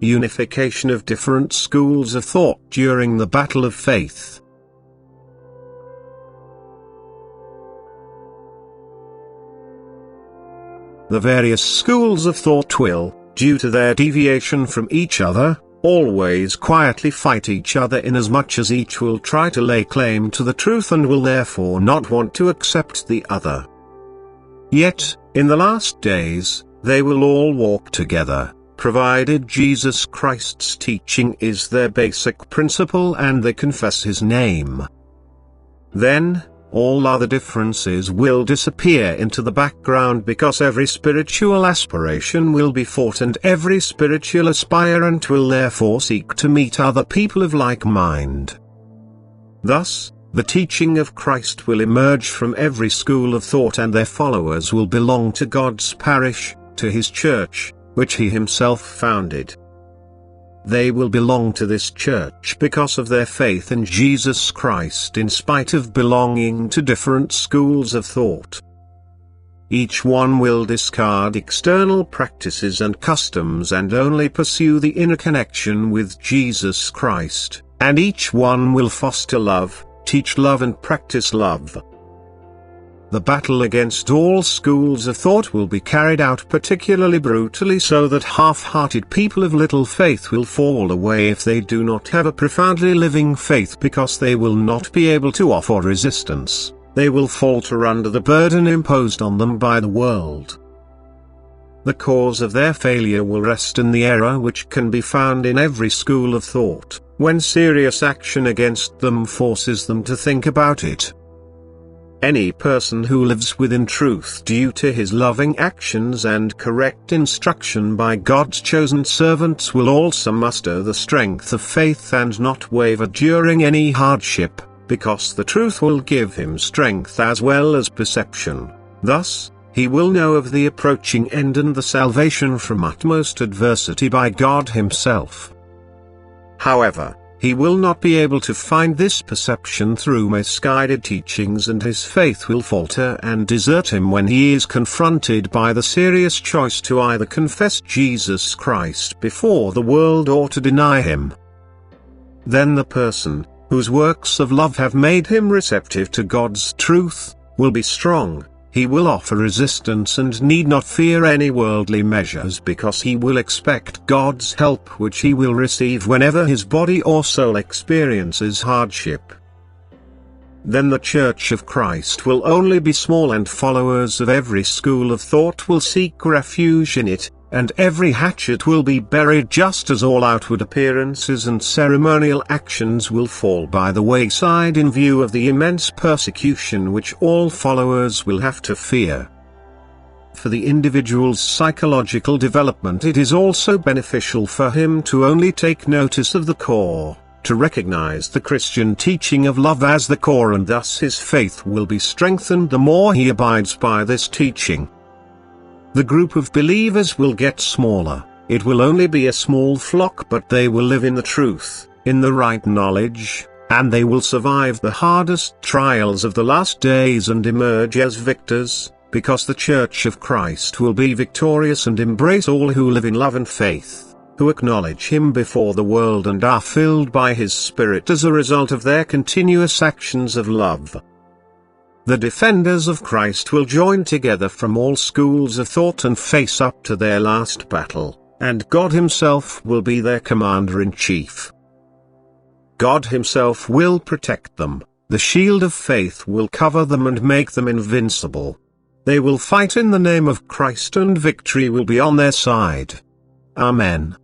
unification of different schools of thought during the battle of faith. The various schools of thought will, due to their deviation from each other, always quietly fight each other, inasmuch as each will try to lay claim to the truth and will therefore not want to accept the other. Yet, in the last days, they will all walk together, provided Jesus Christ's teaching is their basic principle and they confess His name. Then, all other differences will disappear into the background, because every spiritual aspiration will be fought and every spiritual aspirant will therefore seek to meet other people of like mind. Thus, the teaching of Christ will emerge from every school of thought and their followers will belong to God's parish, to His church, which He Himself founded. They will belong to this church because of their faith in Jesus Christ in spite of belonging to different schools of thought. Each one will discard external practices and customs and only pursue the inner connection with Jesus Christ, and each one will foster love, teach love and practice love. The battle against all schools of thought will be carried out particularly brutally, so that half-hearted people of little faith will fall away if they do not have a profoundly living faith, because they will not be able to offer resistance. They will falter under the burden imposed on them by the world. The cause of their failure will rest in the error which can be found in every school of thought, when serious action against them forces them to think about it. Any person who lives within truth due to his loving actions and correct instruction by God's chosen servants will also muster the strength of faith and not waver during any hardship, because the truth will give him strength as well as perception. Thus, he will know of the approaching end and the salvation from utmost adversity by God Himself. However, he will not be able to find this perception through misguided teachings, and his faith will falter and desert him when he is confronted by the serious choice to either confess Jesus Christ before the world or to deny Him. Then the person, whose works of love have made him receptive to God's truth, will be strong. He will offer resistance and need not fear any worldly measures, because he will expect God's help, which he will receive whenever his body or soul experiences hardship. Then the Church of Christ will only be small, and followers of every school of thought will seek refuge in it, and every hatchet will be buried, just as all outward appearances and ceremonial actions will fall by the wayside in view of the immense persecution which all followers will have to fear. For the individual's psychological development it is also beneficial for him to only take notice of the core, to recognize the Christian teaching of love as the core, and thus his faith will be strengthened the more he abides by this teaching. The group of believers will get smaller. It will only be a small flock, but they will live in the truth, in the right knowledge, and they will survive the hardest trials of the last days and emerge as victors, because the Church of Christ will be victorious and embrace all who live in love and faith, who acknowledge Him before the world and are filled by His Spirit as a result of their continuous actions of love. The defenders of Christ will join together from all schools of thought and face up to their last battle, and God Himself will be their commander-in-chief. God Himself will protect them, the shield of faith will cover them and make them invincible. They will fight in the name of Christ and victory will be on their side. Amen.